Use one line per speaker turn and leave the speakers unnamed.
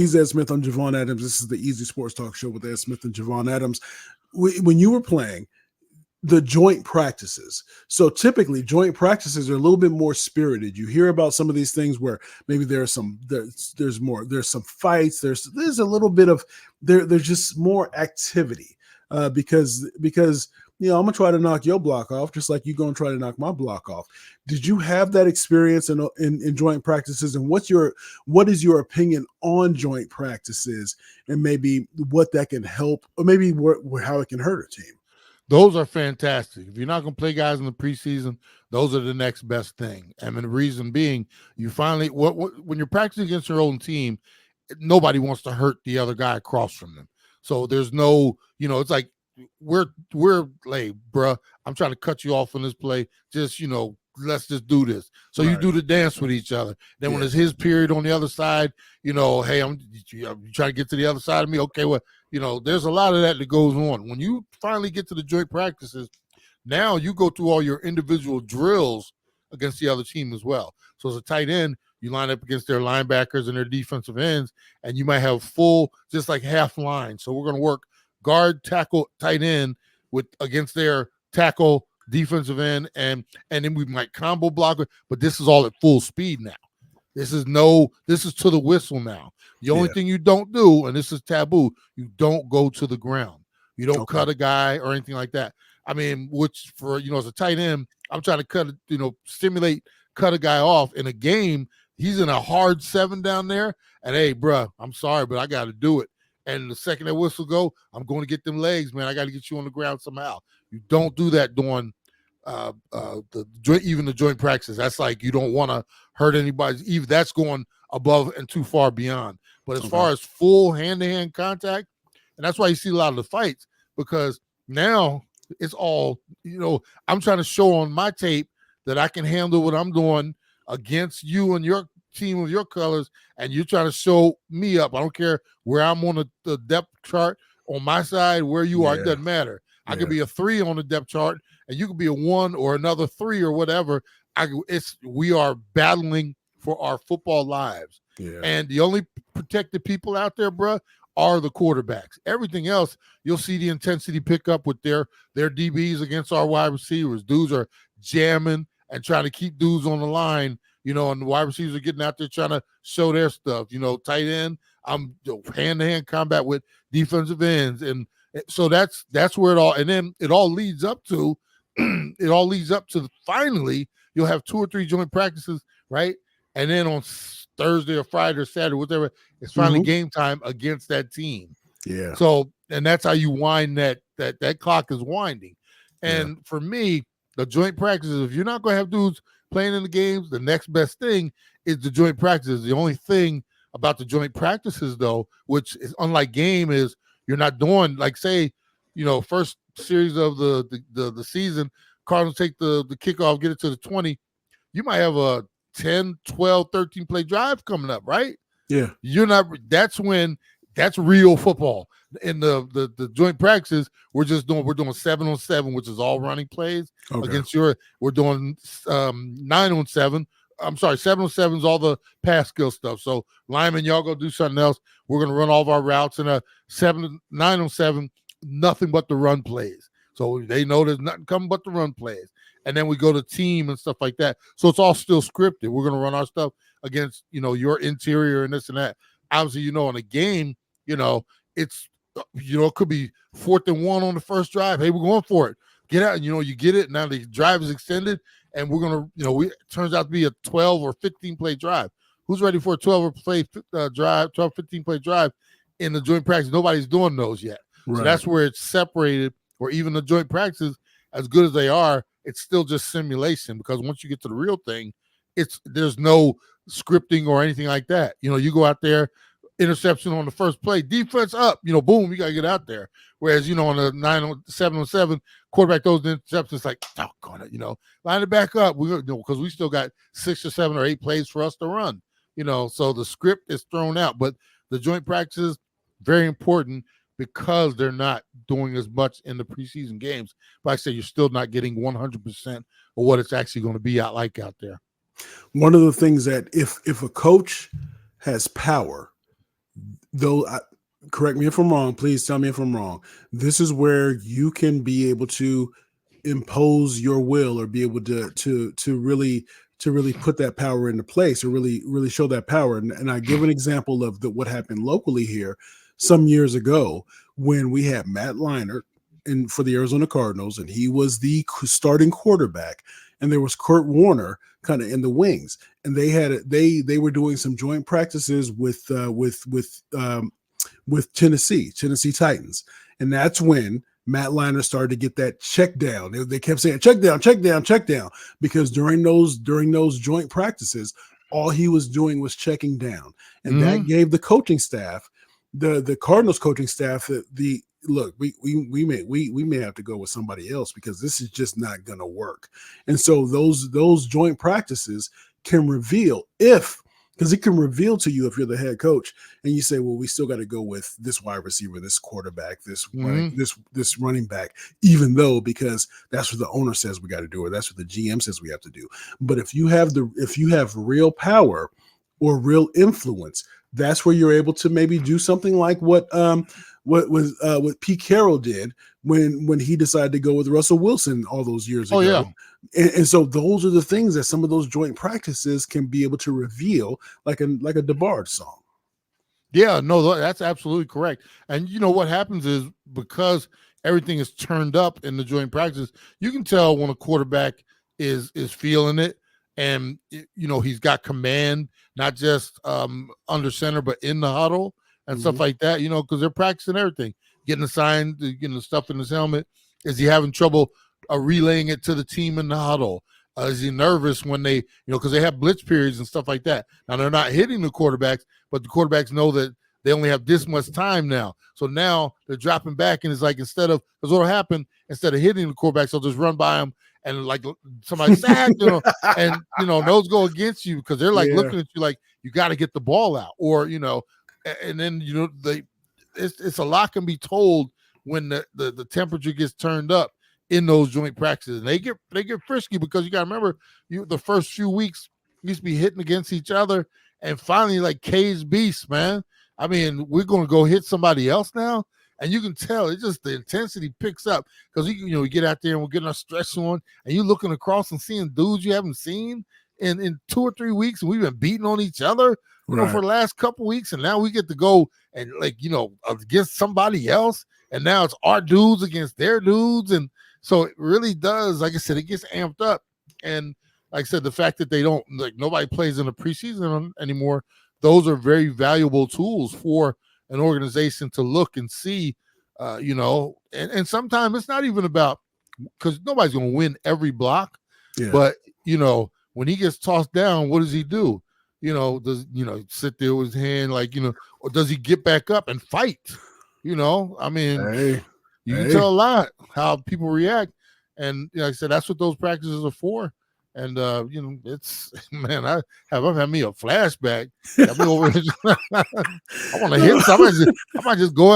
He's Ed Smith. I'm Javon Adams. This is the Easy Sports Talk Show with Ed Smith and Javon Adams. When you were playing, the joint practices. So typically joint practices are a little bit more spirited. You hear about some of these things where maybe there's some fights, there's a little bit of there's just more activity because I'm gonna try to knock your block off just like you're gonna try to knock my block off. Did you have that experience in joint practices, and what is your opinion on joint practices, and maybe what that can help, or maybe how it can hurt a team?
Those are fantastic. If you're not going to play guys in the preseason, those are the next best thing. And the reason being, you finally when you're practicing against your own team, nobody wants to hurt the other guy across from them. So there's no, it's like we're like, bruh, I'm trying to cut you off on this play. Just, let's just do this. So right. You do the dance with each other. Then when it's his period on the other side, hey, I'm trying to get to the other side of me. Okay, well, there's a lot of that goes on. When you finally get to the joint practices, now you go through all your individual drills against the other team as well. So as a tight end, you line up against their linebackers and their defensive ends, and you might have full, just like half line. So we're going to work guard, tackle, tight end against their tackle, defensive end, and then we might combo blocker, but this is all at full speed now. This is to the whistle now. The only thing you don't do, and this is taboo, you don't go to the ground. You don't cut a guy or anything like that. I mean, which for, as a tight end, I'm trying to cut a guy off in a game. He's in a hard 7 down there, and hey, bruh, I'm sorry, but I got to do it. And the second that whistle go, I'm going to get them legs, man. I got to get you on the ground somehow. You don't do that during even the joint practice. That's like you don't want to hurt anybody. Even that's going above and too far beyond. But as far as full hand-to-hand contact, and that's why you see a lot of the fights, because now it's all, I'm trying to show on my tape that I can handle what I'm doing against you and your team of your colors, and you're trying to show me up. I don't care where I'm on the depth chart on my side, where you are, it doesn't matter. I could be a 3 on the depth chart, and you could be a 1 or another 3 or whatever. We are battling for our football lives. Yeah. And the only protected people out there, bro, are the quarterbacks. Everything else, you'll see the intensity pick up with their DBs against our wide receivers. Dudes are jamming and trying to keep dudes on the line, and the wide receivers are getting out there trying to show their stuff. Tight end, I'm hand-to-hand combat with defensive ends, and so that's where it all, and then it all leads up to finally you'll have 2 or 3 joint practices, right? And then on Thursday or Friday or Saturday, whatever, it's finally game time against that team. Yeah. So, and that's how you wind that clock is winding. And for me, the joint practices, if you're not going to have dudes playing in the games, the next best thing is the joint practices. The only thing about the joint practices, though, which is unlike game, is you're not doing, like, say, first series of the season, Cardinals take the kickoff, get it to the 20. You might have a 10, 12, 13 play drive coming up, right? Yeah. That's real football. In the joint practices, we're doing 7-on-7, which is all running plays against we're doing 9-on-7. I'm sorry, 7-on-7 is all the pass skill stuff. So linemen, y'all go do something else. We're gonna run all of our routes in a 9-on-7, nothing but the run plays. So they know there's nothing coming but the run plays. And then we go to team and stuff like that. So it's all still scripted. We're going to run our stuff against, your interior and this and that. Obviously, in a game, it's, it could be 4th and 1 on the first drive. Hey, we're going for it. Get out. And, you get it. Now the drive is extended, and we're going to, it turns out to be a 12 or 15 play drive. Who's ready for a 12 play drive, 12, 15 play drive in the joint practice? Nobody's doing those yet. Right. So that's where it's separated, or even the joint practices, as good as they are, it's still just simulation, because once you get to the real thing, there's no scripting or anything like that. You go out there, interception on the first play, defense up, boom, you got to get out there. Whereas, on the 7-on-7, quarterback throws the interception, it's like, line it back up. Because we still got 6 or 7 or 8 plays for us to run, so the script is thrown out. But the joint practices, very important, because they're not doing as much in the preseason games. But like I say, you're still not getting 100% of what it's actually going to be out there.
One of the things that if a coach has power, though, correct me if I'm wrong. Please tell me if I'm wrong. This is where you can be able to impose your will, or be able to really put that power into place, or really show that power. And I give an example of what happened locally here some years ago, when we had Matt Leinart for the Arizona Cardinals, and he was the starting quarterback, and there was Kurt Warner kind of in the wings, and they were doing some joint practices with Tennessee Titans, and that's when Matt Leinart started to get that check down. They kept saying check down, check down, check down, because during those joint practices, all he was doing was checking down, and that gave the coaching staff, the Cardinals coaching staff, the look. We may have to go with somebody else, because this is just not going to work. And so those joint practices can reveal because it can reveal to you, if you're the head coach and you say, well, we still got to go with this wide receiver, this quarterback, this running back, even though, because that's what the owner says we got to do, or that's what the GM says we have to do. But if you have real power or real influence, that's where you're able to maybe do something like what Pete Carroll did when he decided to go with Russell Wilson all those years ago.
Oh, yeah.
And so those are the things that some of those joint practices can be able to reveal, like a DeBarge song.
Yeah, no, that's absolutely correct. And you know what happens is, because everything is turned up in the joint practices, you can tell when a quarterback is feeling it, and you know he's got command, not just under center, but in the huddle and stuff like that. You know, because they're practicing everything, getting assigned, getting the stuff in his helmet. Is he having trouble relaying it to the team in the huddle? Is he nervous when they, because they have blitz periods and stuff like that? Now, they're not hitting the quarterbacks, but the quarterbacks know that they only have this much time now. So now they're dropping back, and it's like, because what will happen, instead of hitting the quarterbacks, they'll just run by them and like somebody sack, and, those go against you, because they're like looking at you like you got to get the ball out, or, and then, it's a lot can be told when the temperature gets turned up in those joint practices. And they get frisky, because you got to remember, the first few weeks used to be hitting against each other, and finally, like caged beasts, man. I mean, we're going to go hit somebody else now, and you can tell it's just the intensity picks up, because we get out there and we're getting our stretch on, and you're looking across and seeing dudes you haven't seen in 2 or 3 weeks, and we've been beating on each other for the last couple weeks, and now we get to go and against somebody else, and now it's our dudes against their dudes. And so it really does, like I said, it gets amped up. And like I said, the fact that they don't, nobody plays in the preseason anymore, those are very valuable tools for an organization to look and see, and sometimes it's not even about, because nobody's going to win every block, but, when he gets tossed down, what does he do? Does, sit there with his hand, or does he get back up and fight? I mean, you can tell a lot how people react. And like I said, that's what those practices are for. And it's, man, I've had me a flashback. I want to hit somebody. I might just go out.